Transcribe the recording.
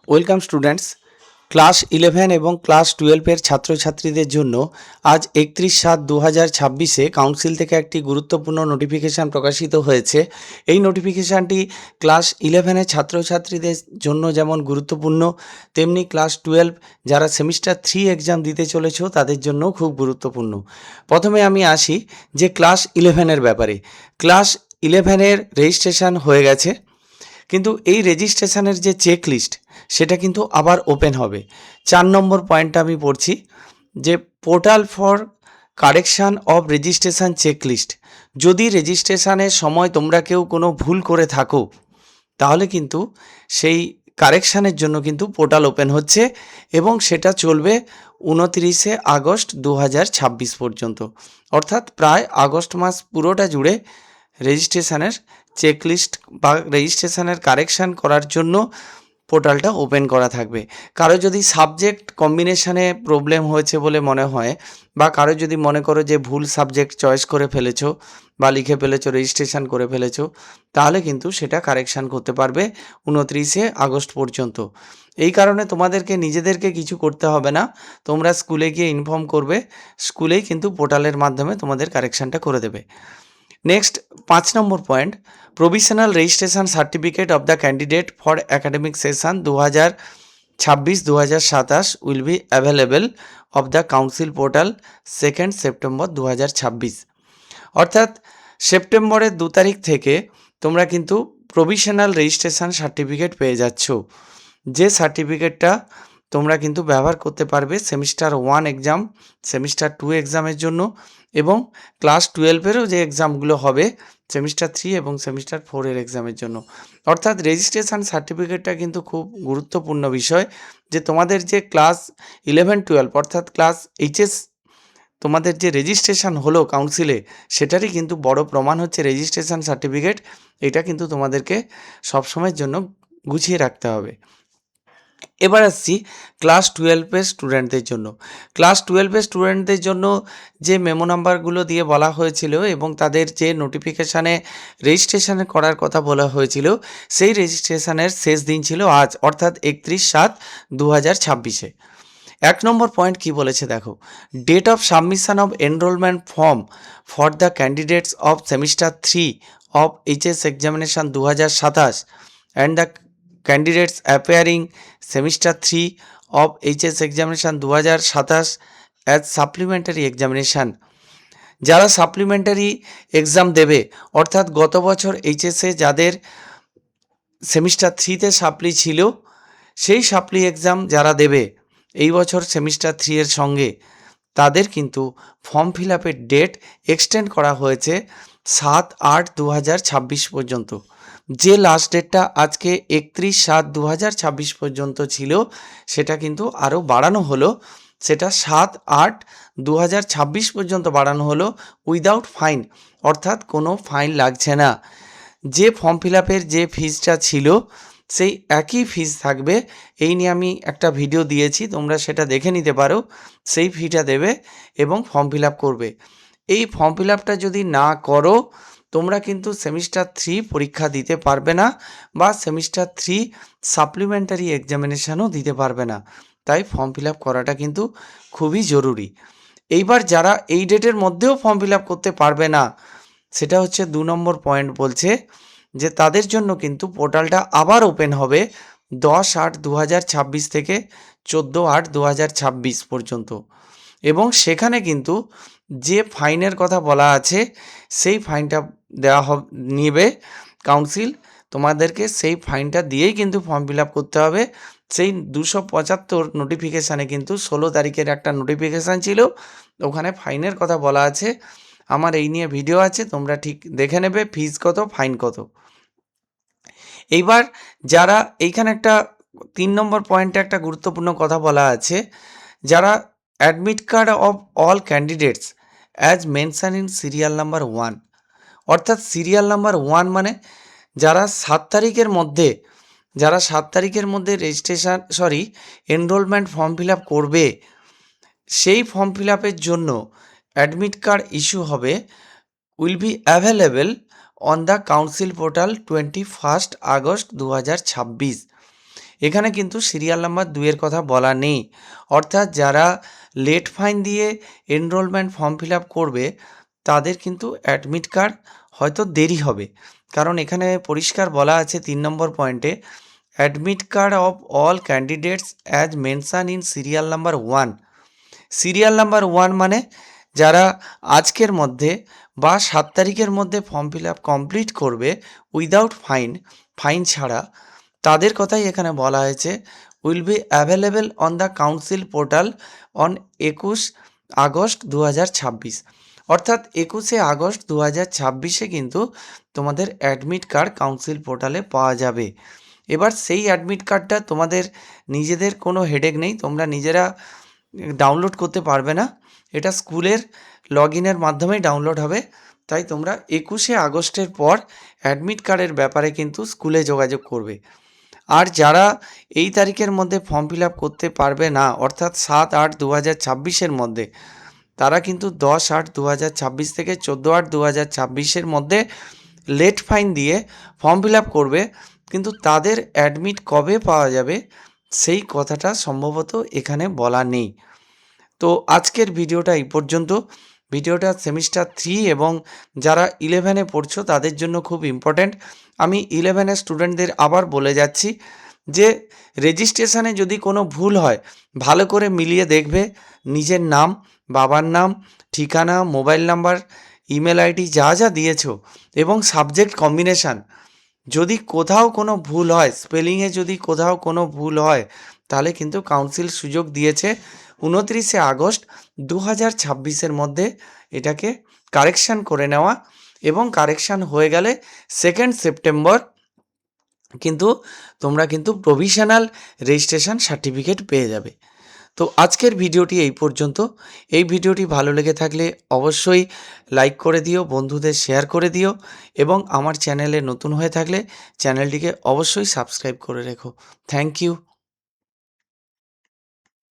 Welcome students. Class 11 এবং class 12-এর ছাত্রছাত্রীদের জন্য আজ 31/7/2026-এ কাউন্সিল থেকে একটি গুরুত্বপূর্ণ নোটিফিকেশান প্রকাশিত হয়েছে। এই নোটিফিকেশানটি ক্লাস 11-এর ছাত্রছাত্রীদের জন্য যেমন গুরুত্বপূর্ণ, তেমনি ক্লাস 12 যারা সেমিস্টার 3 এক্সাম দিতে চলেছো তাদের জন্যও খুব গুরুত্বপূর্ণ। প্রথমে আমি আসি যে ক্লাস 11-এর ব্যাপারে। ক্লাস 11-এর রেজিস্ট্রেশন হয়ে গেছে, কিন্তু এই রেজিস্ট্রেশনের যে চেক লিস্ট সেটা কিন্তু আবার ওপেন হবে। 4 নম্বর পয়েন্টটা আমি পড়ছি যে portal for correction of registration check list. যদি রেজিস্ট্রেশনের সময় তোমরা কেউ কোনো ভুল করে থাকো তাহলে কিন্তু সেই কারেকশানের জন্য কিন্তু পোর্টাল ওপেন হচ্ছে এবং সেটা চলবে 29শে আগস্ট 2026 পর্যন্ত। অর্থাৎ প্রায় আগস্ট মাস পুরোটা জুড়ে রেজিস্ট্রেশনের চেকলিস্ট বা রেজিস্ট্রেশনের কারেকশান করার জন্য পোর্টালটা ওপেন করা থাকবে। কারো যদি সাবজেক্ট কম্বিনেশানে প্রবলেম হয়েছে বলে মনে হয়, বা কারো যদি মনে করো যে ভুল সাবজেক্ট চয়েস করে ফেলেছো বা লিখে ফেলেছো, রেজিস্ট্রেশন করে ফেলেছো, তাহলে কিন্তু সেটা কারেকশান করতে পারবে 29শে আগস্ট পর্যন্ত। এই কারণে তোমাদেরকে নিজেদেরকে কিছু করতে হবে না, তোমরা স্কুলে গিয়ে ইনফর্ম করবে, স্কুলেই কিন্তু পোর্টালের মাধ্যমে তোমাদের কারেকশানটা করে দেবে। Next 5 number point, provisional registration certificate of the candidate for academic session 2026-2027 will be available of the council portal 2 September 2026। অর্থাৎ সেপ্টেম্বরের 2 তারিখ থেকে তোমরা কিন্তু প্রভিশনাল রেজিস্ট্রেশন সার্টিফিকেট পেয়ে যাচ্ছ, যে সার্টিফিকেটটা তোমরা কিন্তু ব্যবহার করতে পারবে সেমিস্টার 1 এক্সাম, সেমিস্টার 2 এক্সামের জন্য, এবং ক্লাস 12-এরও যে এক্সামগুলো হবে সেমিস্টার 3 এবং সেমিস্টার 4-এর এক্সামের জন্য। অর্থাৎ রেজিস্ট্রেশন সার্টিফিকেটটা কিন্তু খুব গুরুত্বপূর্ণ বিষয়, যে তোমাদের যে ক্লাস 11-12 অর্থাৎ ক্লাস এইচএস তোমাদের যে রেজিস্ট্রেশন হলো কাউন্সিলে, সেটারই কিন্তু বড় প্রমাণ হচ্ছে রেজিস্ট্রেশন সার্টিফিকেট। এটা কিন্তু তোমাদেরকে সবসময়ের জন্য গুছিয়ে রাখতে হবে। এবার আসছি ক্লাস 12-এর স্টুডেন্টদের জন্য। ক্লাস 12-এর স্টুডেন্টদের জন্য যে মেমো নাম্বারগুলো দিয়ে বলা হয়েছিল এবং তাদের যে নোটিফিকেশানে রেজিস্ট্রেশন করার কথা বলা হয়েছিল, সেই রেজিস্ট্রেশনের শেষ দিন ছিল আজ, অর্থাৎ 31/7/2026-এ। 1 নম্বর পয়েন্ট কি বলেছে দেখো, date of submission of enrolment form for the candidates of semester 3 of HS examination 2027 and the candidates appearing semester 3 of HS examination 2027 as supplementary examination. যারা সাপ্লিমেন্টারি এক্সাম দেবে, অর্থাৎ গত বছর এইচএসে যাদের সেমিস্টার 3-তে সাপ্লি ছিল, সেই সাপ্লি এক্সাম যারা দেবে এই বছর সেমিস্টার 3 এর সঙ্গে, তাদের কিন্তু ফর্ম ফিল আপের ডেট এক্সটেন্ড করা হয়েছে 7/8/2026 পর্যন্ত। যে লাস্ট ডেটটা আজকে 31/7/2026 পর্যন্ত ছিল, সেটা কিন্তু আরও বাড়ানো হলো, সেটা 7/8/2026 পর্যন্ত বাড়ানো হলো উইদাউট ফাইন, অর্থাৎ কোনো ফাইন লাগছে না। যে ফর্ম ফিল আপের যে ফিজটা ছিল সেই একই ফিজ থাকবে। এই নিয়ে আমি একটা ভিডিও দিয়েছি, তোমরা সেটা দেখে নিতে পারো। সেই ফিটা দেবে এবং ফর্ম ফিল আপ করবে। এই ফর্ম ফিল আপটা যদি না করো, তোমরা কিন্তু সেমিস্টার 3 পরীক্ষা দিতে পারবে না, বা সেমিস্টার 3 সাপ্লিমেন্টারি এক্সামিনেশানও দিতে পারবে না। তাই ফর্ম ফিল আপ করাটা কিন্তু খুবই জরুরি। এইবার যারা এই ডেটের মধ্যেও ফর্ম ফিল আপ করতে পারবে না, সেটা হচ্ছে 2 নম্বর পয়েন্ট বলছে যে তাদের জন্য কিন্তু পোর্টালটা আবার ওপেন হবে 10/8/2026 থেকে 14/8/2026 পর্যন্ত, এবং সেখানে কিন্তু যে ফাইনের কথা বলা আছে সেই ফাইনটা নেবে কাউন্সিল। তোমাদেরকে সেই ফাইনটা দিয়েই কিন্তু ফর্ম ফিল আপ করতে হবে। সেই 275 নোটিফিকেশানে কিন্তু 16 তারিখের একটা নোটিফিকেশান ছিল, ওখানে ফাইনের কথা বলা আছে। আমার এই নিয়ে ভিডিও আছে, তোমরা ঠিক দেখে নেবে ফিজ কত, ফাইন কত। এইবার যারা এইখানে একটা 3 নম্বর পয়েন্টে একটা গুরুত্বপূর্ণ কথা বলা আছে, যারা admit card of all candidates as mention in serial number 1, অর্থাৎ সিরিয়াল নাম্বার 1 মানে যারা 7 তারিখের মধ্যে এনরোলমেন্ট ফর্ম ফিল আপ করবে, সেই ফর্ম ফিল আপের জন্য অ্যাডমিট কার্ড ইস্যু হবে, will be available on the council portal 21 August 2026। এখানে কিন্তু সিরিয়াল নাম্বার 2 এর কথা বলা নেই। অর্থাৎ যারা লেট ফাইন দিয়ে এনরোলমেন্ট ফর্ম ফিল আপ করবে তাদের কিন্তু অ্যাডমিট কার্ড হয়তো দেরি হবে। কারণ এখানে পরিষ্কার বলা আছে 3 নম্বর পয়েন্টে, admit card of all candidates as mention in serial number 1। Serial number 1 মানে যারা আজকের মধ্যে বা 7 তারিখের মধ্যে ফর্ম ফিল আপ কমপ্লিট করবে উইদাউট ফাইন ছাড়া, তাদের কথাই এখানে বলা হয়েছে will be available on the council portal on 21 August 2026। অর্থাৎ 21শে আগস্ট 2026-এ কিন্তু তোমাদের অ্যাডমিট কার্ড কাউন্সিল পোর্টালে পাওয়া যাবে। এবার সেই অ্যাডমিট কার্ডটা তোমাদের নিজেদের কোনো হেডেক নেই, তোমরা নিজেরা ডাউনলোড করতে পারবে না, এটা স্কুলের লগইনের মাধ্যমেই ডাউনলোড হবে। তাই তোমরা 21শে আগস্টের পর অ্যাডমিট কার্ডের ব্যাপারে কিন্তু স্কুলে যোগাযোগ করবে। আর যারা এই তারিখের মধ্যে ফর্ম ফিল আপ করতে পারবে না, অর্থাৎ 7/8/2026-এর মধ্যে, তারা কিন্তু 10/8/2026 থেকে 14/8/2026-এর মধ্যে লেট ফাইন দিয়ে ফর্ম ফিল আপ করবে। কিন্তু তাদের অ্যাডমিট কবে পাওয়া যাবে সেই কথাটা সম্ভবত এখানে বলা নেই। তো আজকের ভিডিওটা এই পর্যন্ত। ভিডিওটা সেমিস্টার 3 এবং যারা 11-এ পড়ছো তাদের জন্য খুব ইম্পর্ট্যান্ট। আমি 11-এর স্টুডেন্টদের আবার বলে যাচ্ছি যে রেজিস্ট্রেশনে যদি কোনো ভুল হয় ভালো করে মিলিয়ে দেখবে, নিজের নাম, বাবার নাম, ঠিকানা, মোবাইল নাম্বার, ইমেল আইডি যা যা দিয়েছো এবং সাবজেক্ট কম্বিনেশান, যদি কোথাও কোনো ভুল হয়, স্পেলিংয়ে যদি কোথাও কোনো ভুল হয়, তাহলে কিন্তু কাউন্সিল সুযোগ দিয়েছে 29শে আগস্ট 2026-এর মধ্যে এটাকে কারেকশান করে নেওয়া, এবং কারেকশান হয়ে গেলে 2 সেপ্টেম্বর কিন্তু তোমরা কিন্তু প্রভিশনাল রেজিস্ট্রেশন সার্টিফিকেট পেয়ে যাবে। তো আজকের ভিডিওটি এই পর্যন্ত। এই ভিডিওটি ভালো লেগে থাকলে অবশ্যই লাইক করে দিও, বন্ধুদের শেয়ার করে দিও, এবং আমার চ্যানেলে নতুন হয়ে থাকলে চ্যানেলটিকে অবশ্যই সাবস্ক্রাইব করে রেখো। Thank you.